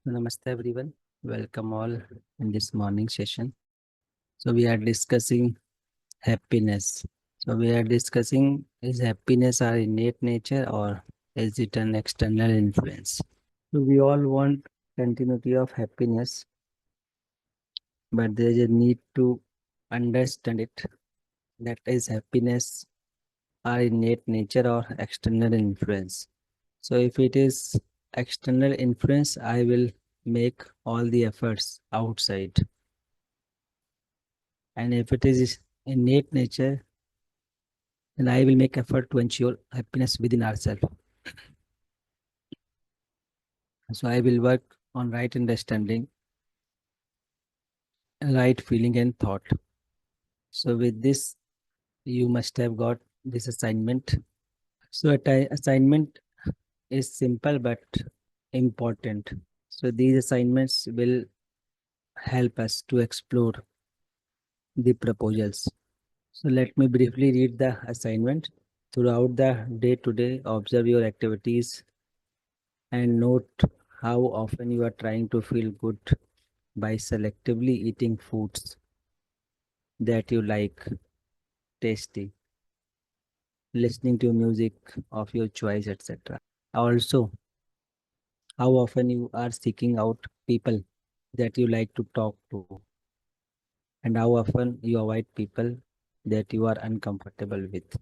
Namaste everyone. Welcome all in this morning session. So we are discussing happiness. So we are discussing, is happiness our innate nature or is it an external influence? So we all want continuity of happiness, but there is a need to understand it. That is happiness our innate nature or external influence. So if it is external influence, I will make all the efforts outside. And if it is innate nature, then I will make effort to ensure happiness within ourselves. So I will work on right understanding, right feeling and thought. So with this, you must have got this assignment. So assignment is simple but important. So these assignments will help us to explore the proposals. So let me briefly read the assignment. Throughout the day today, observe your activities and note how often you are trying to feel good by selectively eating foods that you like, tasty, listening to music of your choice, etc. Also, how often you are seeking out people that you like to talk to, and how often you avoid people that you are uncomfortable with.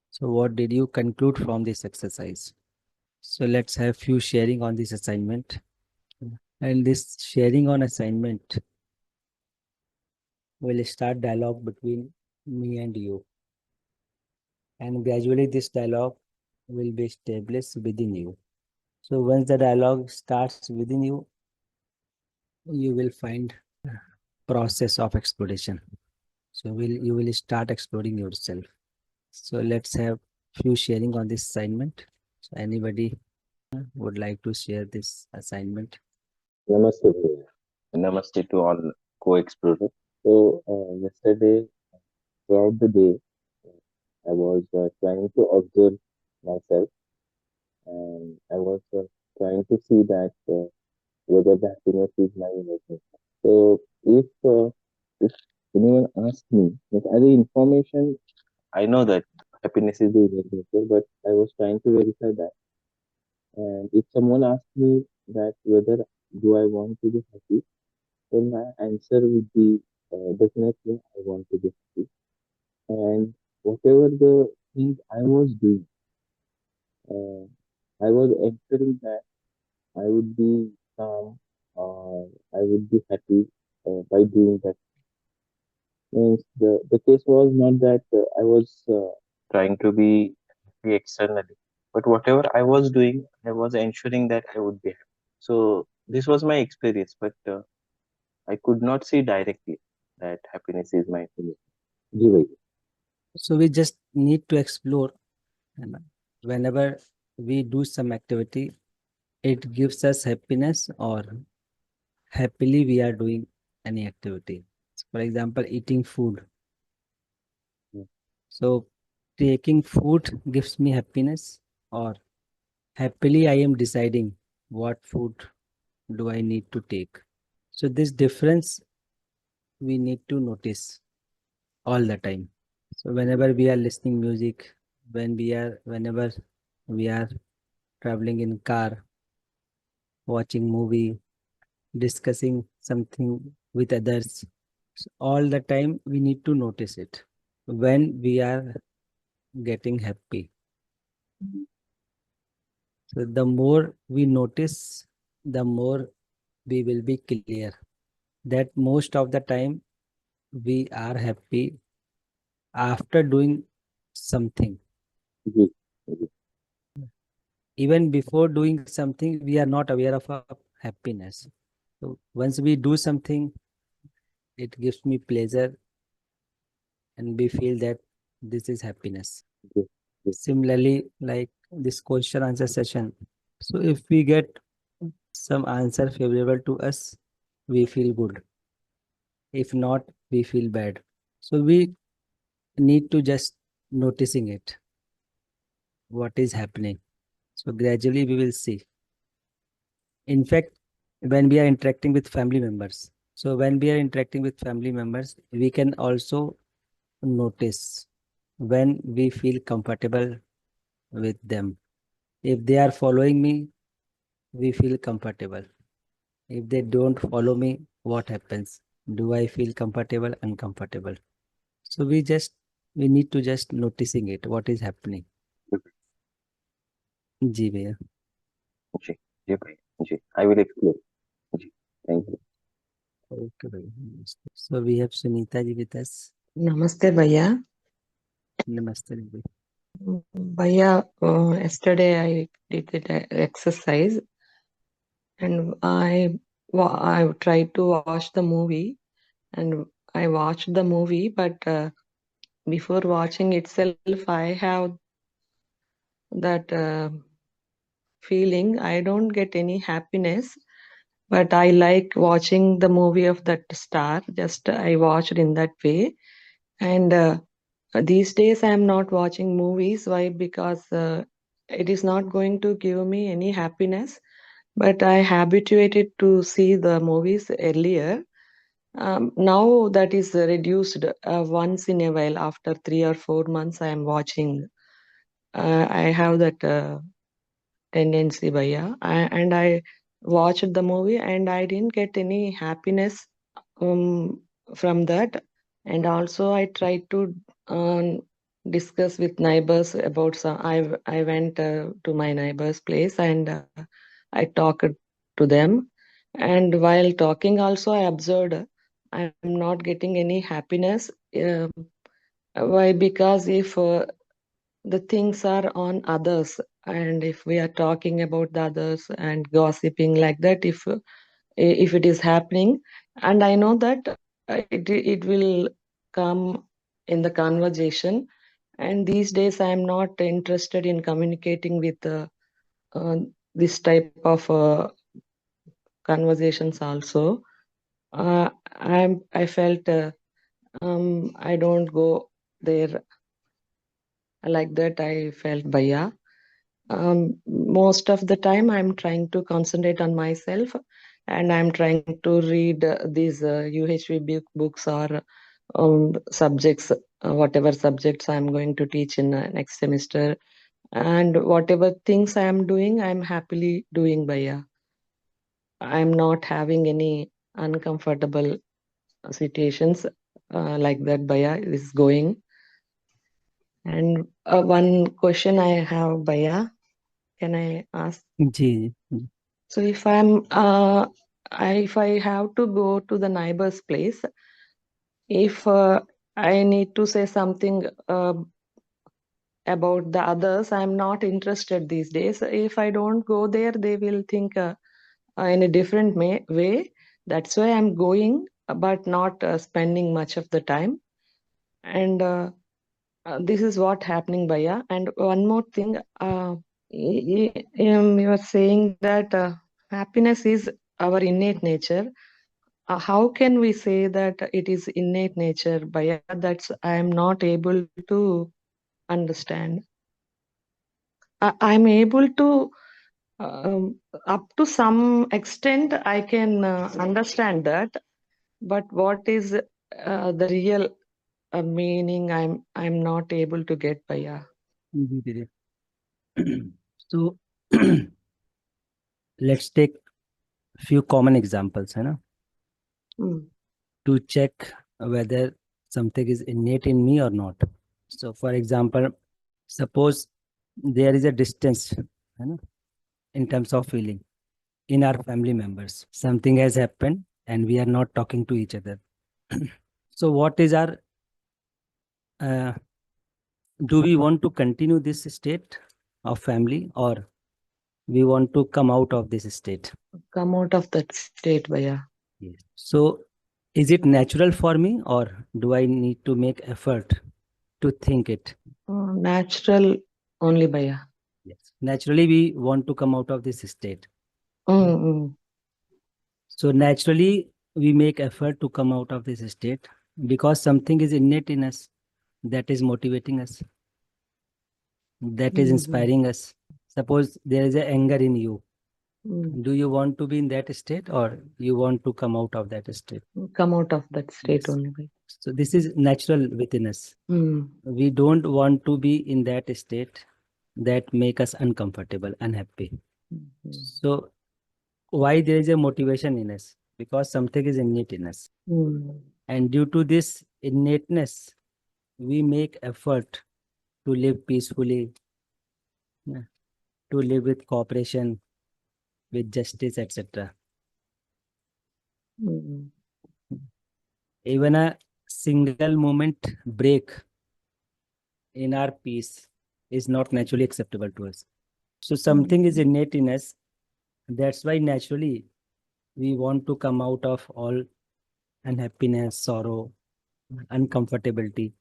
So what did you conclude from this exercise? So let's have few sharing on this assignment. And this sharing on assignment will start dialogue between me and you. And gradually this dialogue will be established within you. So once the dialogue starts within you, you will find process of exploration. So you will start exploring yourself. So let's have few sharing on this assignment. So anybody would like to share this assignment? Namaste, Bhaiya. Namaste to all co-explorers. So, yesterday, throughout the day, I was trying to observe myself and I was trying to see that whether the happiness is my emotion. So, if anyone asks me, like, as an information, I know that happiness is the innate nature, but I was trying to verify that. And if someone asks me that whether do I want to be happy, then my answer would be definitely I want to be happy. And whatever the things I was doing, uh, I was ensuring that I would be calm or I would be happy by doing that. Means the case was not that I was trying to be happy externally, but whatever I was doing, I was ensuring that I would be happy. So this was my experience, but I could not see directly that happiness is my happiness. So we just need to explore. And whenever we do some activity, it gives us happiness or happily we are doing any activity. For example, eating food. So taking food gives me happiness or happily I am deciding what food do I need to take. So this difference we need to notice all the time. So whenever we are listening music, whenever we are traveling in car, watching movie, discussing something with others, so all the time we need to notice it when we are getting happy. So the more we notice, the more we will be clear that most of the time we are happy after doing something. Mhm. Mhm. Even before doing something, we are not aware of our happiness. So once we do something, it gives me pleasure and we feel that this is happiness. Mhm. Similarly, like this question answer session. So if we get some answer favorable to us, we feel good. If not, we feel bad. So we need to just noticing it, what is happening. So gradually we will see. In fact, when we are interacting with family members. So when we are interacting with family members, we can also notice when we feel comfortable with them. If they are following me, we feel comfortable. If they don't follow me, what happens? Do I feel comfortable, uncomfortable? So we need to just noticing it, what is happening. जी भैया. जी जी भाई जी I will explain जी thank you Okay भैया. So we have Sunita ji with us. Namaste, Bhaiya. Namaste ji. Bhaiya, yesterday I did the exercise and I tried to watch the movie and I watched the movie, but before watching itself, I have that feeling I don't get any happiness, but I like watching the movie of that star. Just I watched in that way. And these days I am not watching movies. Why? Because it is not going to give me any happiness. But I habituated to see the movies earlier. Now that is reduced once in a while. After 3 or 4 months, I am watching. I have that tendency, Bhaiya. And I watched the movie and I didn't get any happiness from that. And also, I tried to discuss with neighbors about some. I went to my neighbor's place and I talked to them. And while talking, also I observed I'm not getting any happiness. Why? Because if the things are on others, and if we are talking about the others and gossiping like that, if it is happening, and I know that it will come in the conversation, and these days I am not interested in communicating with uh, this type of conversations also. I felt I don't go there like that. I felt Bhaiya. Most of the time I'm trying to concentrate on myself, and I'm trying to read these UHV books or subjects, whatever subjects I'm going to teach in next semester, and whatever things I am doing, I'm happily doing, Bhaiya. I'm not having any uncomfortable situations like that, Bhaiya is going. And one question I have, Bhaiya, can I ask? Ji. So if I have to go to the neighbor's place, if I need to say something about the others, I'm not interested these days. If I don't go there, they will think in a different way. That's why I'm going, but not spending much of the time. And this is what happening, Bhaiya. And one more thing, you are saying that happiness is our innate nature. How can we say that it is innate nature, Bhaiya? That's I am not able to understand. I'm able to, up to some extent, I can understand that. But what is the real meaning? I'm not able to get, Bhaiya. जी भैया. So let's take few common examples, है ना, Mm. to check whether something is innate in me or not. So for example, suppose there is a distance, है ना, in terms of feeling in our family members. Something has happened and we are not talking to each other. So what is our, uh, do we want to continue this state of family, or we want to come out of this state? Come out of that state, Bhaiya. Yes. So is it natural for me, or do I need to make effort to think it? Natural only, Bhaiya. Yes. Naturally, we want to come out of this state. Mm. So naturally, we make effort to come out of this state because something is innate in us that is motivating us, that is Mhm. inspiring us. Suppose there is a anger in you. Do you want to be in that state, or you want to come out of that state? Come out of that state Yes. only, Bhaiya. So this is natural within us. We don't want to be in that state that make us uncomfortable, unhappy. So why there is a motivation in us? Because something is innate in us. And due to this innateness, we make effort to live peacefully, yeah, to live with cooperation, with justice, etc. Even a single moment break in our peace is not naturally acceptable to us. So something is innate in us. That's why naturally we want to come out of all unhappiness, sorrow, uncomfortability.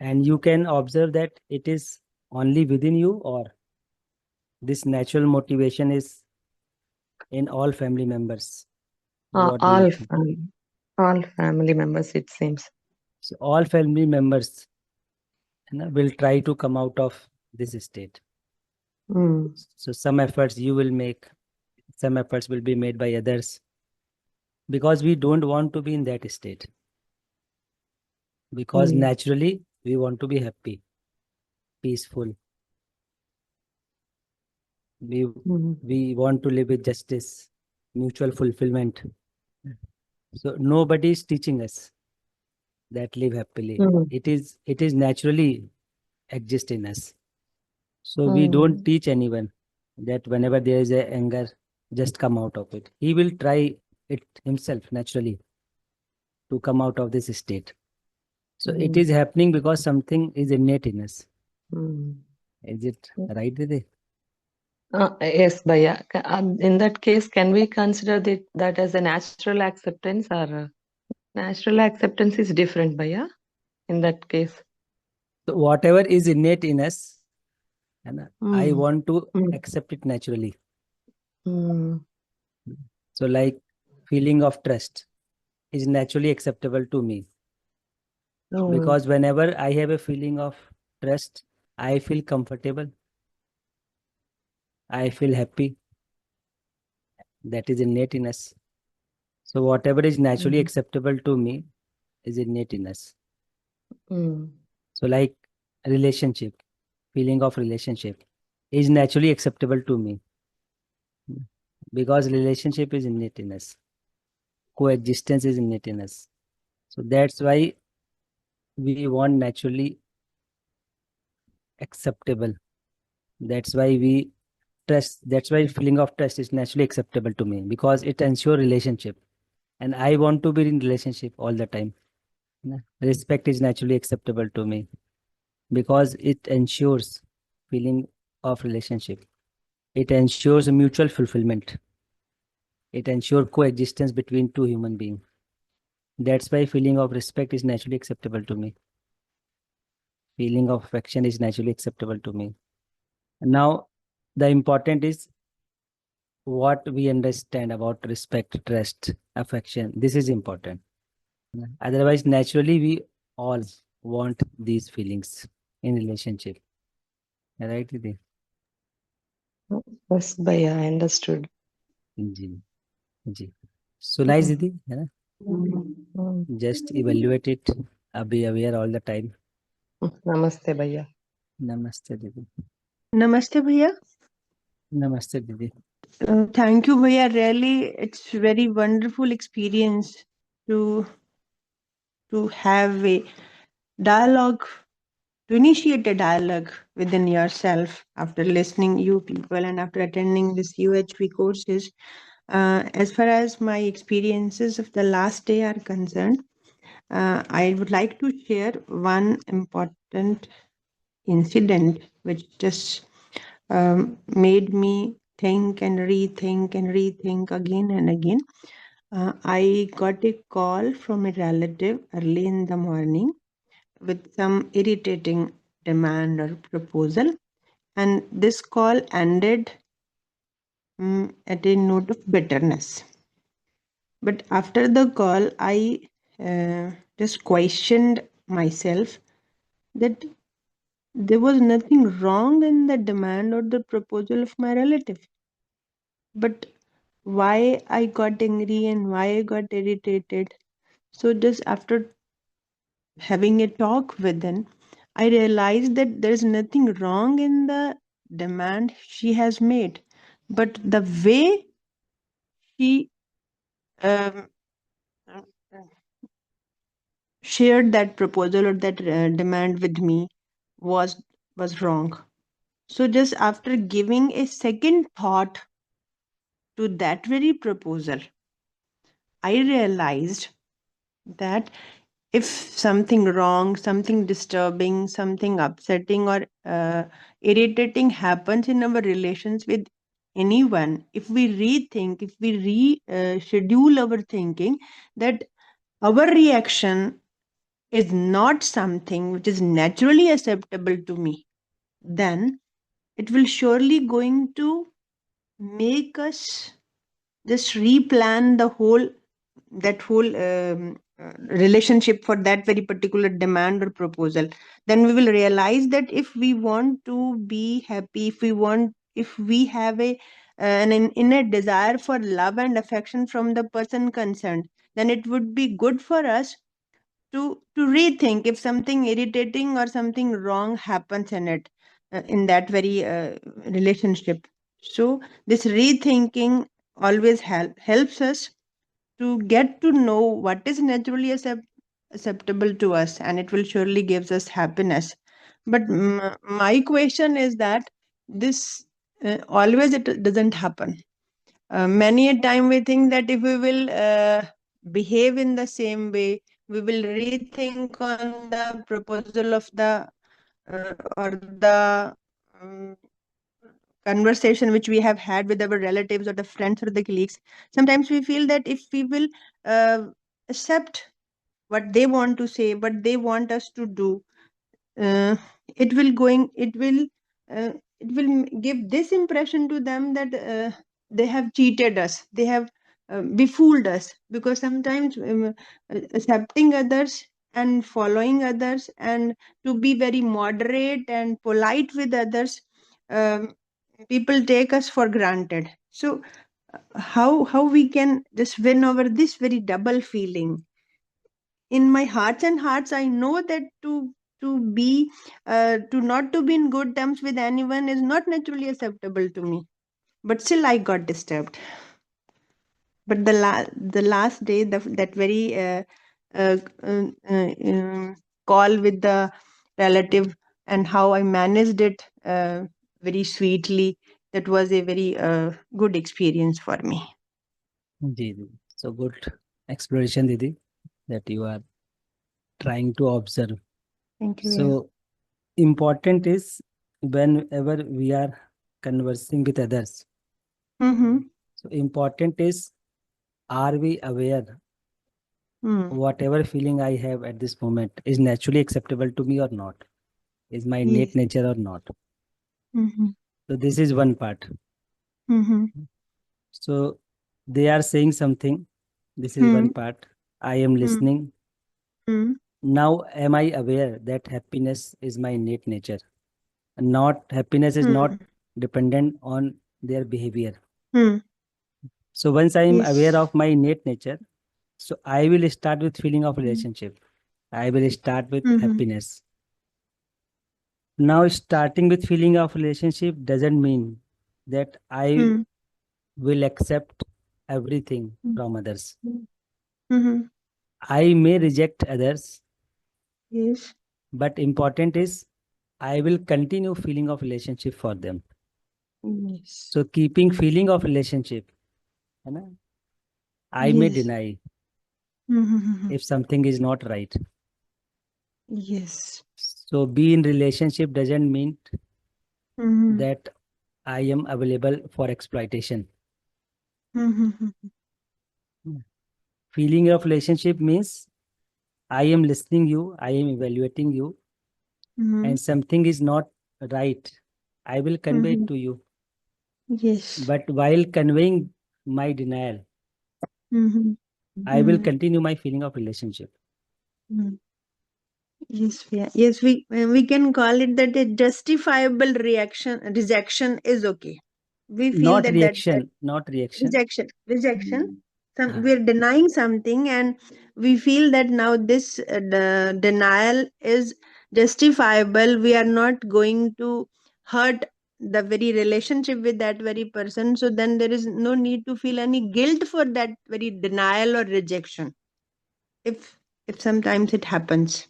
And you can observe that it is only within you, or this natural motivation is in all family members. What do you All think? family, all family members, it seems. So all family members, will try to come out of this state. So some efforts you will make, some efforts will be made by others, because we don't want to be in that state. Because naturally we want to be happy, peaceful. We want to live with justice, mutual fulfillment. So nobody is teaching us that live happily. It is naturally exist in us. So we don't teach anyone that whenever there is a anger, just come out of it. He will try it himself naturally to come out of this state. So it is happening because something is innate in us. Is it right, Didi? Yes, Bhaiya. In that case, can we consider that as a natural acceptance, or natural acceptance is different, Bhaiya, in that case? So whatever is innate in us, and I want to accept it naturally. So like feeling of trust is naturally acceptable to me, because whenever I have a feeling of trust, I feel comfortable, I feel happy. That is innate in us. So whatever is naturally acceptable to me is innate in us. So like relationship, feeling of relationship is naturally acceptable to me, because relationship is innate in us. Coexistence is innate in us. So that's why we want naturally acceptable. That's why we trust. That's why feeling of trust is naturally acceptable to me, because it ensures relationship. And I want to be in relationship all the time. Respect is naturally acceptable to me, because it ensures feeling of relationship. It ensures a mutual fulfillment. It ensures coexistence between two human beings. That's why feeling of respect is naturally acceptable to me. Feeling of affection is naturally acceptable to me. And now, the important is what we understand about respect, trust, affection. This is important. Otherwise, naturally, we all want these feelings in relationship. Right, Didi? Yes, Bhaiya, I understood. Ji ji. So nice, Didi. है ना? Just evaluate it. Be aware all the time. Namaste, Bhaiya. Namaste, Didi. Namaste, Bhaiya. Namaste, Didi. Thank you, Bhaiya. Really, it's very wonderful experience to have a dialogue, to initiate a dialogue within yourself after listening you people and after attending this UHP courses. As far as my experiences of the last day are concerned, I would like to share one important incident which just made me think and rethink again and again. I got a call from a relative early in the morning with some irritating demand or proposal, and this call ended at a note of bitterness. But after the call, I just questioned myself that there was nothing wrong in the demand or the proposal of my relative. But why I got angry and why I got irritated. So just after having a talk with them, I realized that there's nothing wrong in the demand she has made, but the way she um, uh, shared that proposal or that demand with me was was wrong. So just after giving a second thought to that very proposal, I realized that if something wrong, something disturbing, something upsetting or irritating happens in our relations with anyone, if we rethink, if we schedule our thinking, that our reaction is not something which is naturally acceptable to me, then it will surely going to make us just replan the whole that whole relationship for that very particular demand or proposal. Then we will realize that if we want to be happy, if we have an inner desire for love and affection from the person concerned, then it would be good for us to rethink if something irritating or something wrong happens in it, in that very relationship. So this rethinking always helps us to get to know what is naturally acceptable to us, and it will surely gives us happiness. But my question is that this always it doesn't happen. Many a time we think that if we will behave in the same way, we will rethink on the proposal of the or the um, conversation which we have had with our relatives or the friends or the colleagues. Sometimes we feel that if we will uh, accept what they want to say, what they want us to do, uh, it will going it will give this impression to them that they have cheated us, they have befooled us, because sometimes accepting others and following others and to be very moderate and polite with others, um, people take us for granted. So how we can just win over this very double feeling? In my hearts and hearts I know that to be to not to be in good terms with anyone is not naturally acceptable to me, but still I got disturbed. But the last day, that very uh, uh, uh, um, call with the relative and how I managed it very sweetly, that was a very good experience for me. Ji, ji. So good exploration, Didi, that you are trying to observe. Thank you. So important is whenever we are conversing with others. Mm-hmm. So important is, are we aware Mm. whatever feeling I have at this moment is naturally acceptable to me or not? Is my innate Yes. nature or not? Mm-hmm. So this is one part. Mm-hmm. So they are saying something. This is one part. I am listening. Mm-hmm. Now, am I aware that happiness is my innate nature? Not happiness is not dependent on their behavior. Mm-hmm. So once I am aware Yes. of my innate nature, so I will start with feeling of relationship. I will start with happiness. Now, starting with feeling of relationship doesn't mean that I will accept everything from others. Mm-hmm. I may reject others, Yes. but important is I will continue feeling of relationship for them. Yes. So keeping feeling of relationship, है ना, I may Yes. deny Mm-hmm. if something is not right. Yes. So be in relationship doesn't mean Mm-hmm. that I am available for exploitation. Mm-hmm. Feeling of relationship means I am listening you, I am evaluating you, Mm-hmm. and something is not right. I will convey it to you. Yes. But while conveying my denial, Mm-hmm. I will continue my feeling of relationship. Yes, yes, we can call it that a justifiable rejection is okay. we feel Not that reaction, not reaction. rejection. Yeah. We're denying something, and we feel that now this the denial is justifiable. We are not going to hurt the very relationship with that very person, so then there is no need to feel any guilt for that very denial or rejection, if sometimes it happens.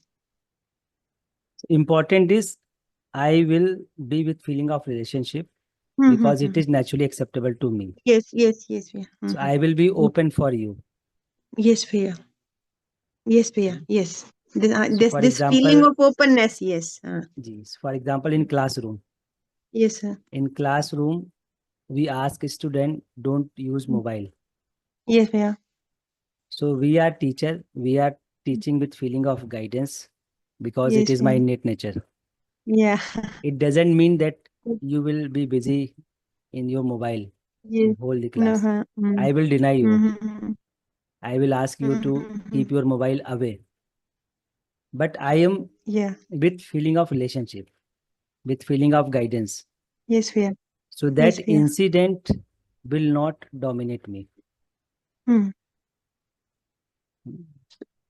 Important is I will be with feeling of relationship because it is naturally acceptable to me. Yes, yes, yes, Bhaiya. So I will be open for you. Yes, Bhaiya. Yes, Bhaiya. Yes. This, So for this feeling example, of openness. Yes. yes, for example, in classroom, Yes, sir. in classroom, we ask student don't use mobile. Yes, Bhaiya. So we are teacher, we are teaching with feeling of guidance because it Yes, is my Bhaiya. innate nature. Yeah. It doesn't mean that you will be busy in your mobile in Yes. whole the No. class. I will deny you. Mm-hmm. I will ask you to keep your mobile away. But I am Yeah. with feeling of relationship, with feeling of guidance. Yes, Bhaiya. So Yes, that Bhaiya. incident will not dominate me. Hmm.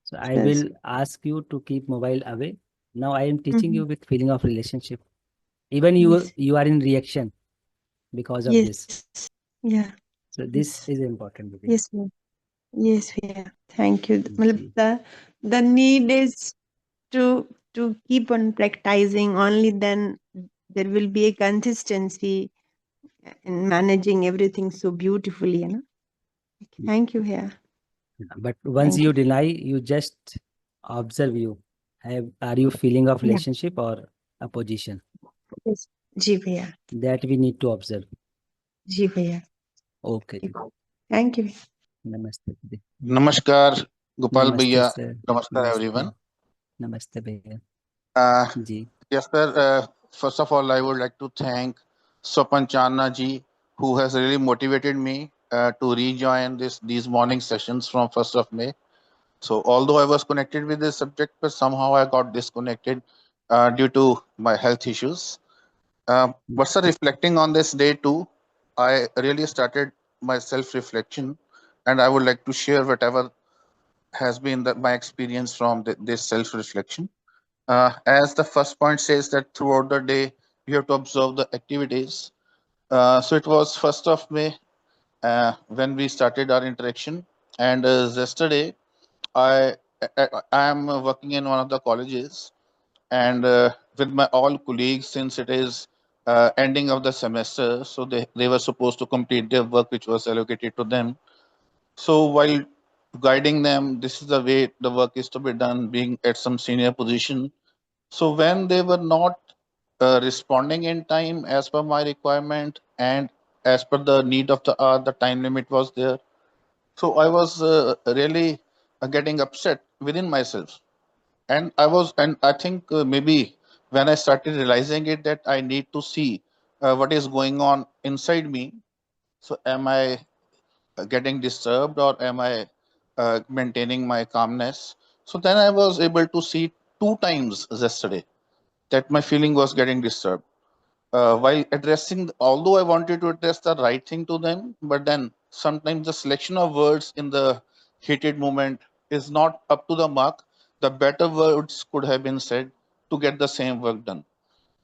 So I Yes. will ask you to keep mobile away. Now I am teaching you with feeling of relationship. Even Yes. you are in reaction because of this. Yes. Yeah. So this Yes. is important. Vidya. Yes, Bhaiya. Yes, Bhaiya. Thank you. Ji, The need is to keep on practicing. Only then there will be a consistency in managing everything so beautifully. You know. Thank you, Bhaiya. But once Thank you you. deny, you just observe you. Are you feeling of Yeah. relationship or opposition? Yes. जी भैया. That we need to observe. जी भैया. Okay. Ji. Thank you. Namaste. Vidya. Namaskar, Gopal Namaste, Bhaiya. sir. Namaskar, everyone. Namaste. Namaste, भैया. Uh, ji. yes, sir. First of all, I would like to thank Swapan Channa ji, who has really motivated me to rejoin these morning sessions from 1st of May. So, although I was connected with this subject, but somehow I got disconnected due to my health issues. But, sir, reflecting on this day too, I really started my self-reflection, and I would like to share whatever has been my experience from this self-reflection. As the first point says that throughout the day you have to observe the activities. So it was 1st of May when we started our interaction, and yesterday I I am working in one of the colleges, and with my all colleagues, since it is ending of the semester, so they were supposed to complete their work which was allocated to them. So while guiding them, this is the way the work is to be done, being at some senior position. So when they were not responding in time as per my requirement and as per the need of the hour, the time limit was there. So I was really getting upset within myself, and I think maybe when I started realizing it that I need to see what is going on inside me. So am I getting disturbed or am I maintaining my calmness? So then I was able to see two times yesterday that my feeling was getting disturbed. While addressing, although I wanted to address the right thing to them, but then sometimes the selection of words in the heated moment is not up to the mark. The better words could have been said to get the same work done.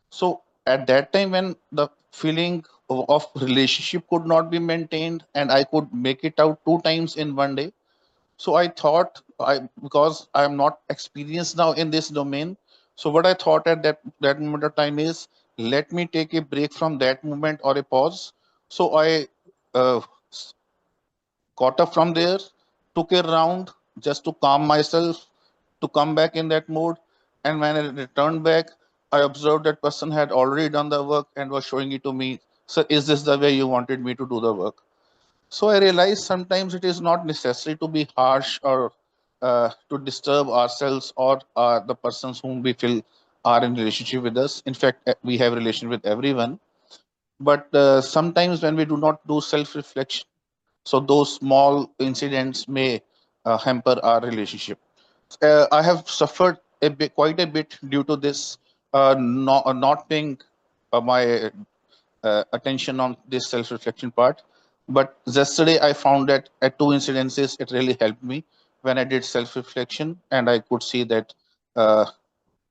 So at that time, when the feeling of relationship could not be maintained and I could make it out two times in one day, so I thought, because I am not experienced now in this domain, so what I thought at that moment of time is, let me take a break from that moment or a pause. So I uh, got up from there, took a round just to calm myself, to come back in that mode. And when I returned back, I observed that person had already done the work and was showing it to me. So, is this the way you wanted me to do the work? So I realized sometimes it is not necessary to be harsh or to disturb ourselves or the persons whom we feel are in relationship with us. In fact, we have relation with everyone. But sometimes when we do not do self-reflection, so those small incidents may hamper our relationship. I have suffered quite a bit due to this not paying my attention on this self-reflection part. But yesterday I found that at two incidences it really helped me when I did self-reflection, and I could see that uh,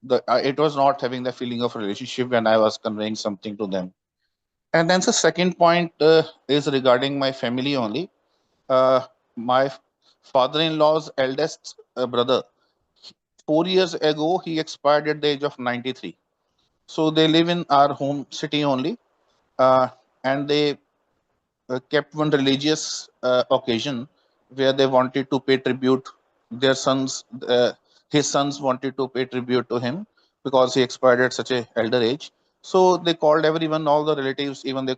it was not having the feeling of relationship when I was conveying something to them. And then the second point is regarding my family only. My father-in-law's eldest brother, 4 years ago, he expired at the age of 93. So they live in our home city only, and they kept one religious occasion where they wanted to pay tribute. Their sons, his sons, wanted to pay tribute to him because he expired at such a elder age. So they called everyone, all the relatives. Even they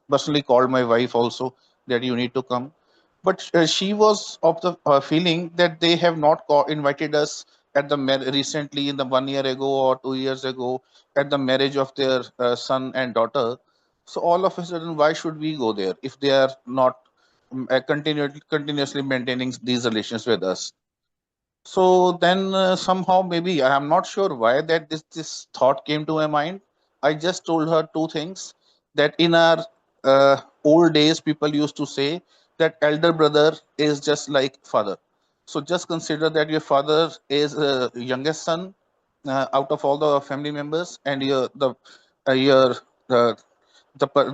personally called my wife also, that you need to come. But she was of the feeling that they have not invited us at the recently, in the 1 year ago or 2 years ago, at the marriage of their son and daughter. So all of a sudden, why should we go there if they are not continuously maintaining these relations with us? So then somehow, maybe I am not sure why that this thought came to my mind. I just told her two things, that in our old days people used to say that elder brother is just like father. So just consider that your father is youngest son out of all the family members, and your uh,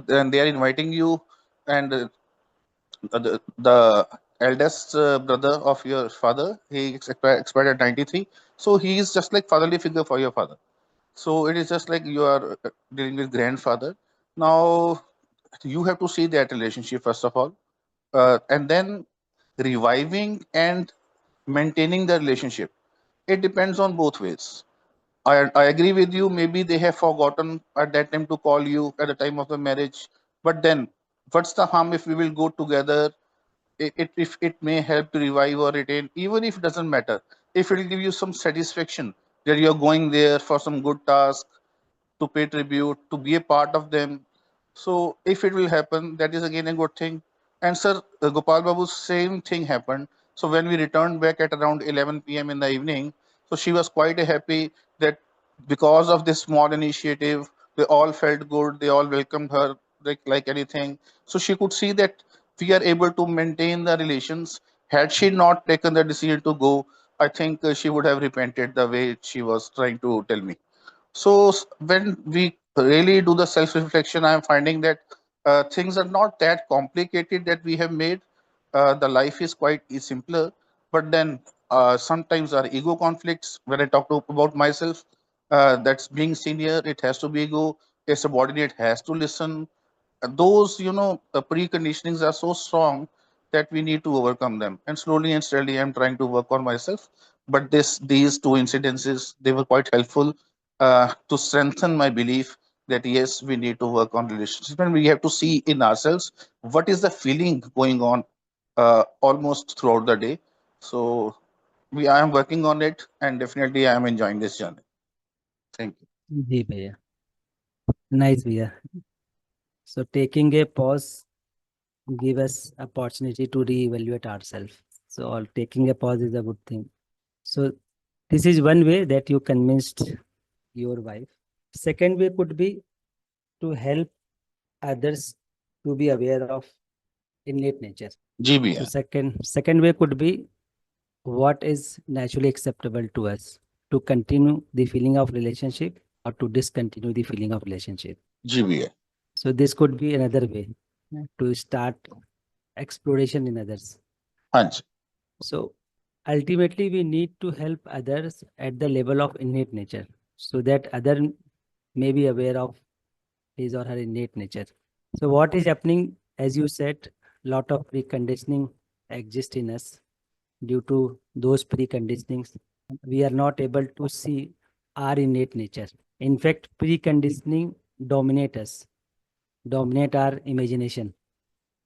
and they are inviting you, and the eldest brother of your father, he expired at 93. So he is just like fatherly figure for your father. So it is just like you are dealing with grandfather. Now you have to see that relationship first of all, and then reviving and maintaining the relationship, it depends on both ways. I agree with you. Maybe they have forgotten at that time to call you at the time of the marriage. But then, what's the harm if we will go together? If it may help to revive or retain, even if it doesn't matter, if it will give you some satisfaction that you are going there for some good task, to pay tribute, to be a part of them. So if it will happen, that is again a good thing. And sir, Gopal Babu, same thing happened. So when we returned back at around 11 p.m. in the evening, so she was quite happy that because of this small initiative, they all felt good. They all welcomed her like anything. So she could see that we are able to maintain the relations. Had she not taken the decision to go, I think she would have repented the way she was trying to tell me. So when we really do the self reflection, I am finding that things are not that complicated that we have made. The life is quite simpler, but then sometimes our ego conflicts. When I talk about myself, that's being senior, it has to be ego. A subordinate has to listen. Those preconditionings are so strong that we need to overcome them, and slowly and steadily I'm trying to work on myself. But these two incidences, they were quite helpful to strengthen my belief that yes, we need to work on relationships, and we have to see in ourselves what is the feeling going on almost throughout the day. So I am working on it, and definitely I am enjoying this journey. Thank you. जी भैया, nice भैया. So taking a pause give us opportunity to reevaluate ourselves. So all taking a pause is a good thing. So this is one way that you convinced your wife. Second way could be to help others to be aware of innate nature. Ji So भैया. second way could be what is naturally acceptable to us, to continue the feeling of relationship or to discontinue the feeling of relationship. जी भैया. So this could be another way to start exploration in others. हाँ जी. So ultimately we need to help others at the level of innate nature so that other may be aware of his or her innate nature. So what is happening, as you said, lot of preconditioning exist in us. Due to those preconditionings, we are not able to see our innate nature. In fact, preconditioning dominate us, dominate our imagination.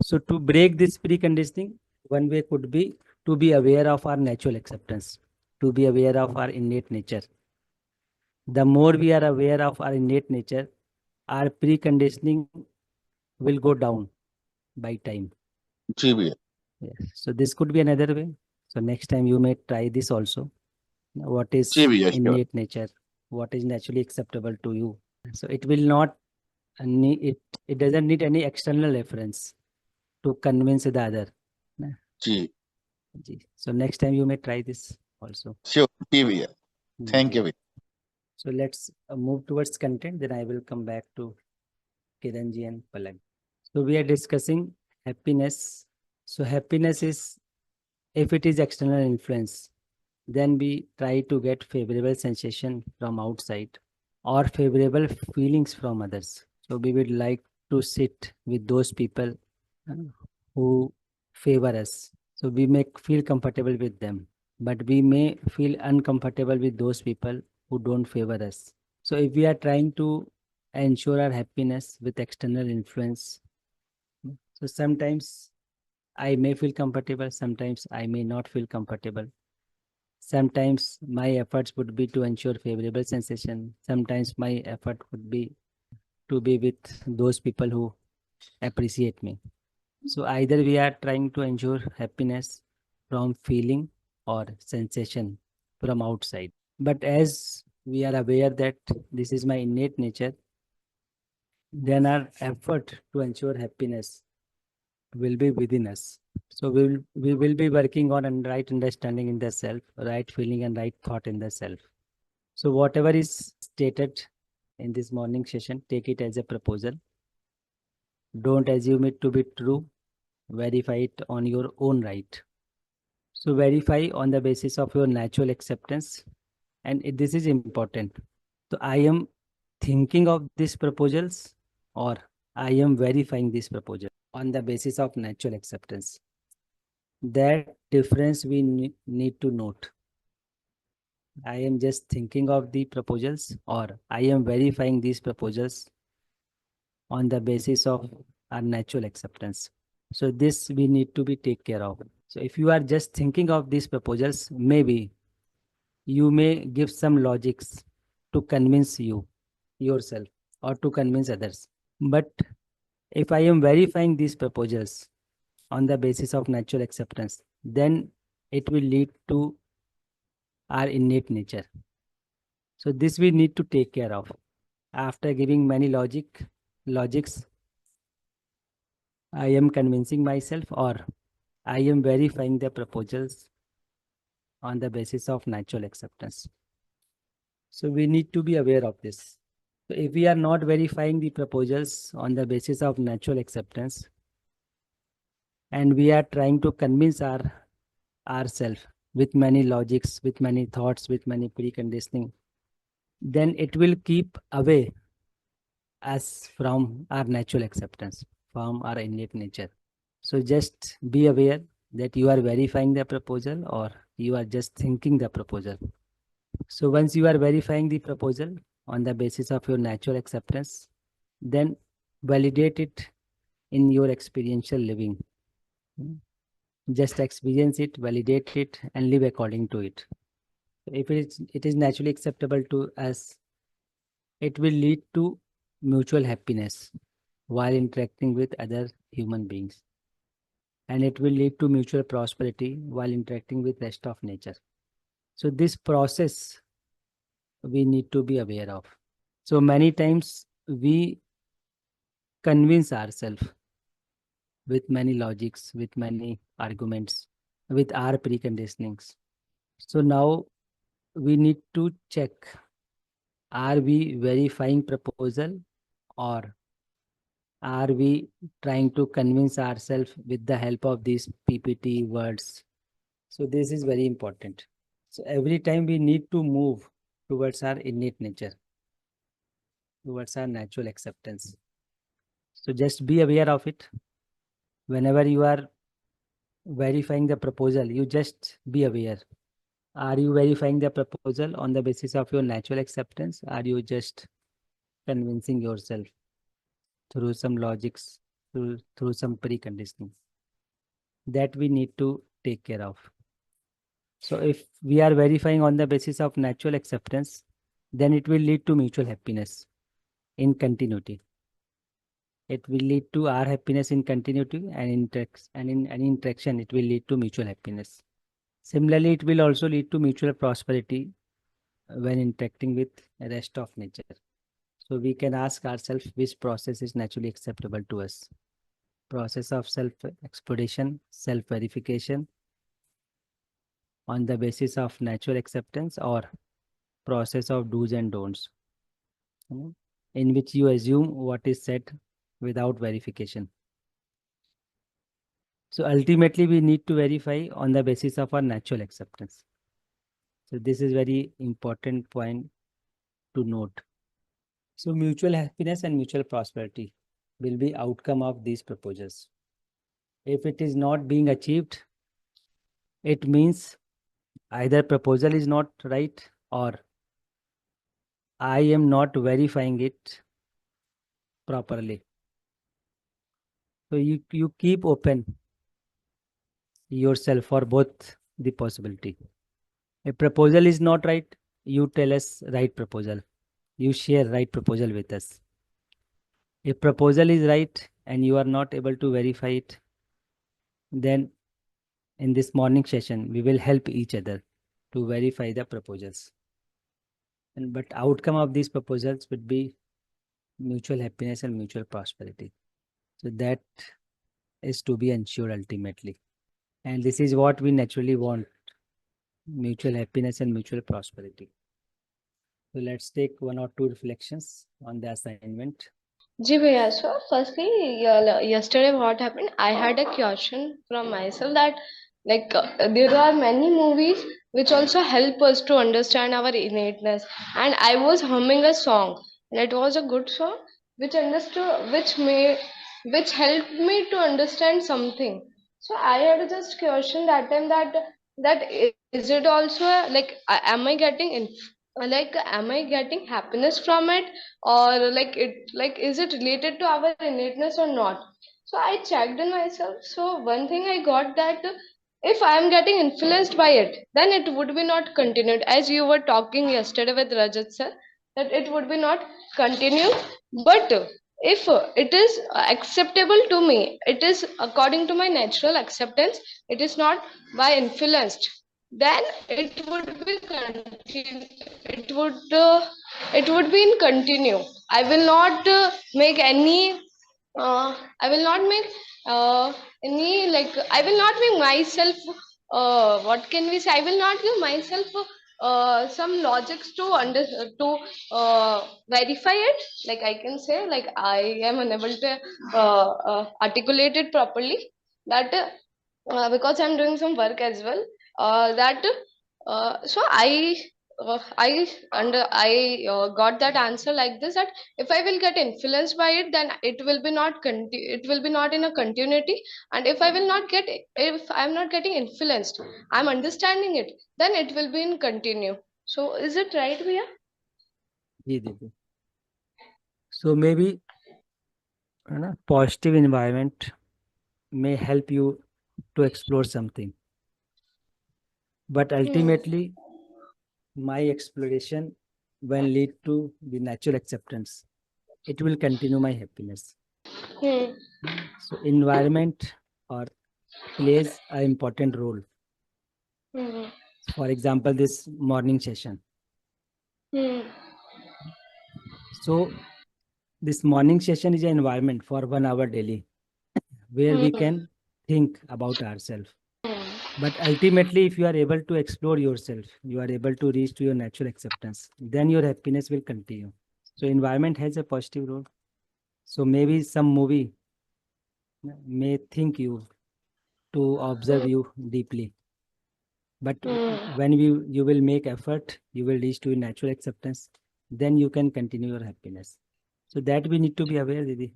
So to break this preconditioning, one way could be to be aware of our natural acceptance, to be aware of our innate nature. The more we are aware of our innate nature, our preconditioning will go down by time. जी भैया. Yes. So this could be another way. So next time you may try this also. What is जी भैया, sure. innate nature? What is naturally acceptable to you? So it will not it doesn't need any external reference to convince the other. Ji, So next time you may try this also. sure, जी भैया. Thank you. So let's move towards content. Then I will come back to Kiranji and Palak. So we are discussing happiness. So happiness is, if it is external influence, then we try to get favorable sensation from outside or favorable feelings from others. So we would like to sit with those people who favor us. So we may feel comfortable with them, but we may feel uncomfortable with those people who don't favor us. So if we are trying to ensure our happiness with external influence, so sometimes I may feel comfortable, sometimes I may not feel comfortable. Sometimes my efforts would be to ensure favorable sensation. Sometimes my effort would be to be with those people who appreciate me. So either we are trying to ensure happiness from feeling or sensation from outside. But as we are aware that this is my innate nature, then our effort to ensure happiness will be within us. So we will be working on right understanding in the self, right feeling and right thought in the self. So whatever is stated in this morning session, take it as a proposal. Don't assume it to be true. Verify it on your own right. So verify on the basis of your natural acceptance. And this is important. So I am thinking of these proposals or I am verifying this proposal on the basis of natural acceptance. That difference we need to note. I am just thinking of the proposals or I am verifying these proposals on the basis of our natural acceptance. So this we need to be take care of. So if you are just thinking of these proposals, maybe you may give some logics to convince yourself or to convince others. But if I am verifying these proposals on the basis of natural acceptance, then it will lead to our innate nature. So this we need to take care of. After giving many logics, I am convincing myself or I am verifying the proposals on the basis of natural acceptance. So we need to be aware of this. So if we are not verifying the proposals on the basis of natural acceptance, and we are trying to convince ourselves with many logics, with many thoughts, with many preconditioning, then it will keep away us from our natural acceptance, from our innate nature. So just be aware that you are verifying the proposal or you are just thinking the proposal. So once you are verifying the proposal on the basis of your natural acceptance, then validate it in your experiential living. Just experience it, validate it, and live according to it. If it is naturally acceptable to us, it will lead to mutual happiness while interacting with other human beings. And it will lead to mutual prosperity while interacting with rest of nature. So this process we need to be aware of. So many times we convince ourselves with many logics, with many arguments, with our preconditionings. So now we need to check, are we verifying proposal or are we trying to convince ourselves with the help of these PPT words? So this is very important. So every time we need to move towards our innate nature, towards our natural acceptance. So just be aware of it. Whenever you are verifying the proposal, you just be aware. Are you verifying the proposal on the basis of your natural acceptance? Are you just convincing yourself through some logics, through some preconditioning? That we need to take care of. So if we are verifying on the basis of natural acceptance, then it will lead to mutual happiness in continuity. It will lead to our happiness in continuity and in any interaction, it will lead to mutual happiness. Similarly, it will also lead to mutual prosperity when interacting with the rest of nature. So we can ask ourselves which process is naturally acceptable to us. Process of self-exploration, self-verification on the basis of natural acceptance, or process of do's and don'ts, in which you assume what is said without verification. So ultimately, we need to verify on the basis of our natural acceptance. So this is very important point to note. So mutual happiness and mutual prosperity will be outcome of these proposals. If it is not being achieved, it means either proposal is not right or I am not verifying it properly. So you keep open yourself for both the possibility. If proposal is not right, you tell us right proposal. You share right proposal with us. If proposal is right and you are not able to verify it, then in this morning session, we will help each other to verify the proposals. But outcome of these proposals would be mutual happiness and mutual prosperity. So that is to be ensured ultimately. And this is what we naturally want, mutual happiness and mutual prosperity. So let's take one or two reflections on the assignment. Ji bhaiya, so firstly, yesterday what happened? I had a question from myself that there are many movies which also help us to understand our innateness. And I was humming a song, and it was a good song which helped me to understand something. So I had just question that time that is it also am I getting am I getting happiness from it, or is it related to our innateness or not? So I checked in myself. So one thing I got that if I am getting influenced by it, then it would be not continued, as you were talking yesterday with Rajat sir, that it would be not continue. But if it is acceptable to me, it is according to my natural acceptance, it is not by influenced, then it would be it would be in continue. I will not make any I will not make any I will not make myself what can we say, I will not give myself some logics to to verify it. Like I can say, like I am unable to articulate it properly, that because I'm doing some work as well, that so I got that answer like this, that if I will get influenced by it, then it will be it will be not in a continuity. And if I will not get, if I'm not getting influenced, I'm understanding it, then it will be in continue. So is it right, Bhaiya? Ji, Didi. So maybe positive environment may help you to explore something. But ultimately, my exploration will lead to the natural acceptance. It will continue my happiness. Hmm. So environment or plays an important role. Hmm. For example, this morning session. Hmm. So this morning session is an environment for 1 hour daily where we Hmm. can think about ourselves. But ultimately, if you are able to explore yourself, you are able to reach to your natural acceptance, then your happiness will continue. So environment has a positive role. So maybe some movie may think you to observe you deeply. But when you will make effort, you will reach to natural acceptance, then you can continue your happiness. So that we need to be aware, Didi,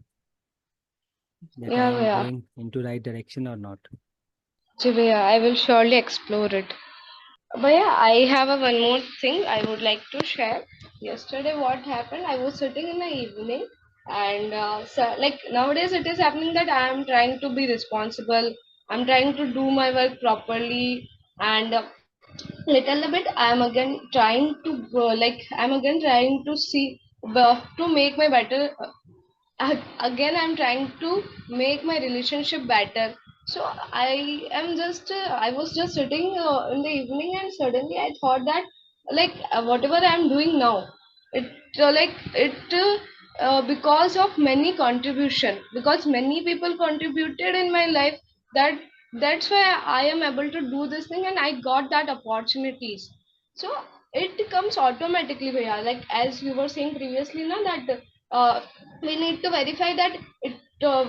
that I Yeah, am Bhaiya. going into right direction or not. Ji, Bhaiya, I will surely explore it. But yeah, I have a one more thing I would like to share. Yesterday, what happened? I was sitting in the evening, and so, like nowadays, it is happening that I am trying to be responsible. I'm trying to do my work properly, and little bit I am again trying to I'm again trying to see to make my better. Again, I'm trying to make my relationship better. So I was just sitting in the evening, and suddenly I thought that whatever I'm doing now, it because of many contribution, because many people contributed in my life, that that's why I am able to do this thing and I got that opportunities. So it comes automatically, Bhaiya. Like as you were saying previously, now that uh, we need to verify that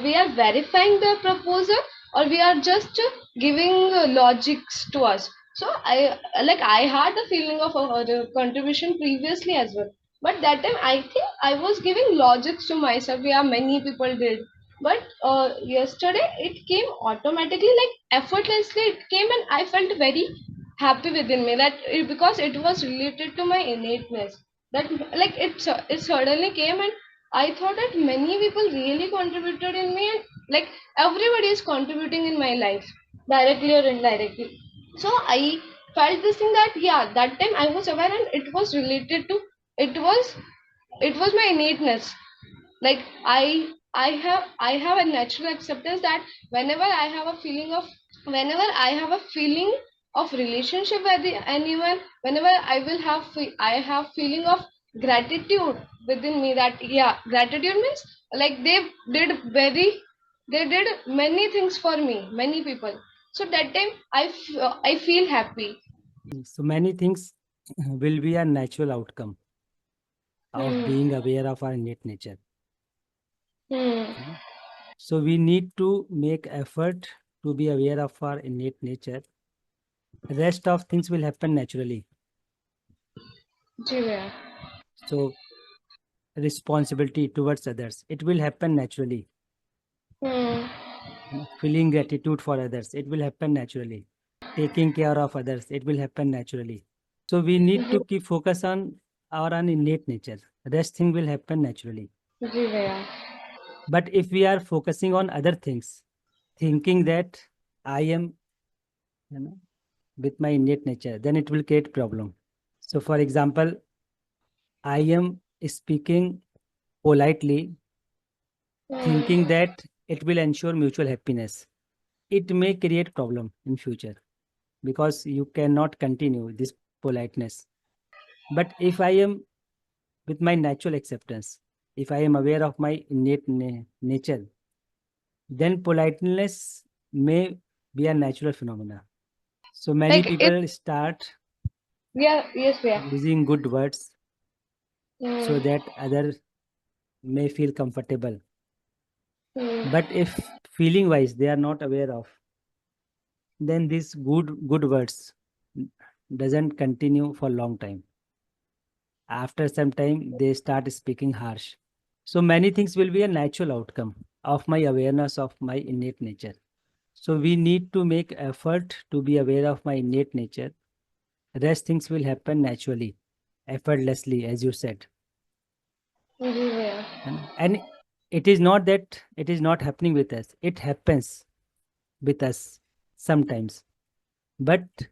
we are verifying the proposal, or we are just giving logics to us. So I had the feeling of a contribution previously as well, but that time I think I was giving logics to myself. Yeah, many people did, but yesterday it came automatically, like effortlessly it came, and I felt very happy within me that because it was related to my innateness, that like it suddenly came, and I thought that many people really contributed in me, and like everybody is contributing in my life, directly or indirectly. So I felt this thing that yeah, that time I was aware, and it was related to, it was it was my innateness. Like I have a natural acceptance that whenever I have a feeling of, whenever I have a feeling of relationship with anyone, whenever I will have I have feeling of gratitude within me, that yeah, gratitude means like did very they did many things for me, many people. So that time I feel happy. So many things will be a natural outcome of Hmm. being aware of our innate nature. Hmm. है ना? So we need to make effort to be aware of our innate nature. Rest of things will happen naturally. जी भैया. So responsibility towards others, it will happen naturally. Hmm. Feeling gratitude for others, it will happen naturally. Taking care of others, it will happen naturally. So we need to keep focus on our innate nature. Rest thing will happen naturally. जी भैया. But if we are focusing on other things, thinking that I am, you know, with my innate nature, then it will create problem. So for example, I am speaking politely, thinking Hmm. that it will ensure mutual happiness. It may create problem in future because you cannot continue this politeness. But if I am with my natural acceptance, if I am aware of my innate nature, then politeness may be a natural phenomena. So many Like it. people start Yeah. Yes भैया. using good words so Hmm. that others may feel comfortable. Hmm. But if feeling wise they are not aware of, then these good words doesn't continue for long time. After some time they start speaking harsh. So many things will be a natural outcome of my awareness of my innate nature. So we need to make effort to be aware of my innate nature. Rest things will happen naturally, effortlessly, as you said. जी भैया. And it is not that it is not happening with us. It happens with us sometimes. But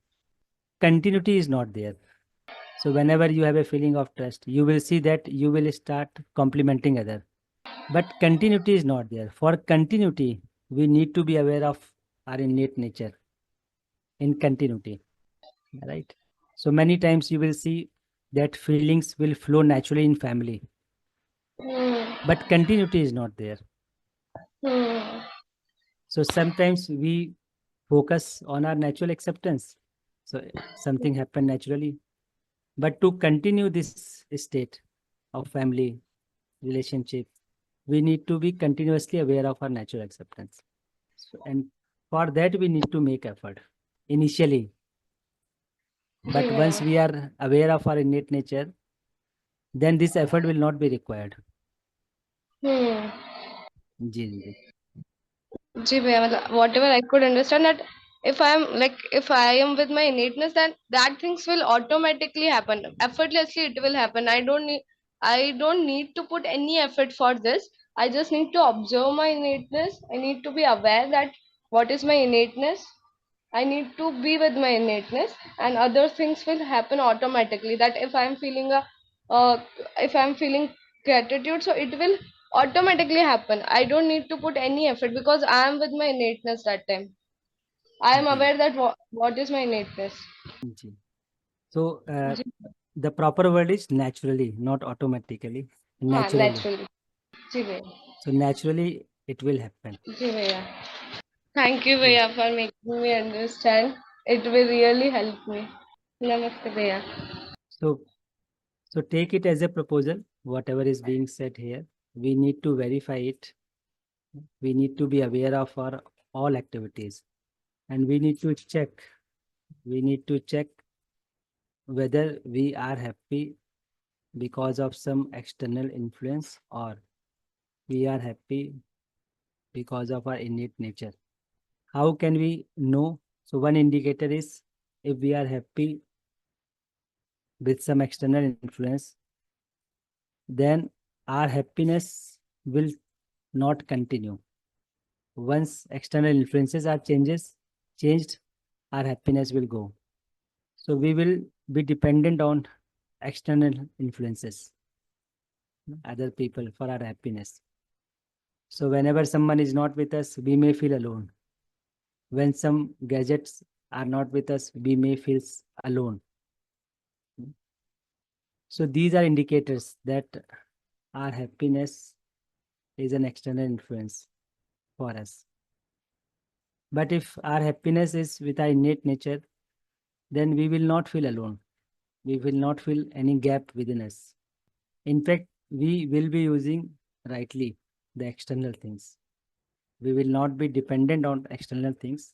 continuity is not there. So whenever you have a feeling of trust, you will see that you will start complimenting other. But continuity is not there. For continuity, we need to be aware of our innate nature in continuity, right? So many times you will see that feelings will flow naturally in family, Hmm. but continuity is not there. Hmm. So sometimes we focus on our natural acceptance. So something happened naturally. But to continue this state of family relationship, we need to be continuously aware of our natural acceptance. So, and for that, we need to make effort initially. Ji But भैया. once we are aware of our innate nature, then this effort will not be required. Hmm. जी जी जी. जी भैया, मतलब whatever I could understand that if I am with my innateness, then that things will automatically happen, effortlessly it will happen. I don't need to put any effort for this. I just need to observe my innateness. I need to be aware that what is my innateness. I need to be with my innateness, and other things will happen automatically. That uh, if I'm feeling gratitude, so it will automatically happen. I don't need to put any effort because I am with my innateness that time. I am ji aware that what is my innateness. Ji. So ji. The proper word is naturally, not automatically. हाँ Naturally. naturally. जी भैया. So naturally it will happen. जी भैया. Thank you भैया for making me understand. It will really help me. नमस्ते भैया. So take it as a proposal, whatever is being said here. We need to verify it. We need to be aware of our all activities. And we need to check. We need to check whether we are happy because of some external influence or we are happy because of our innate nature. How can we know? So one indicator is if we are happy with some external influence, then our happiness will not continue. Once external influences are changed, our happiness will go. So we will be dependent on external influences, other people for our happiness. So whenever someone is not with us, we may feel alone. When some gadgets are not with us, we may feel alone. So these are indicators that our happiness is an external influence for us. But if our happiness is with our innate nature, then we will not feel alone. We will not feel any gap within us. In fact, we will be using rightly the external things. We will not be dependent on external things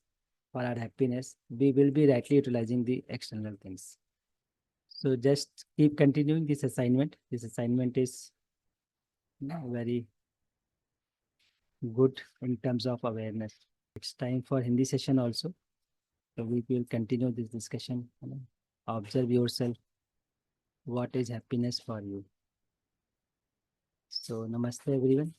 for our happiness. We will be rightly utilizing the external things. So just keep continuing this assignment. This assignment is very good in terms of awareness. It's time for Hindi session also. So we will continue this discussion. Observe yourself. What is happiness for you? So namaste everyone.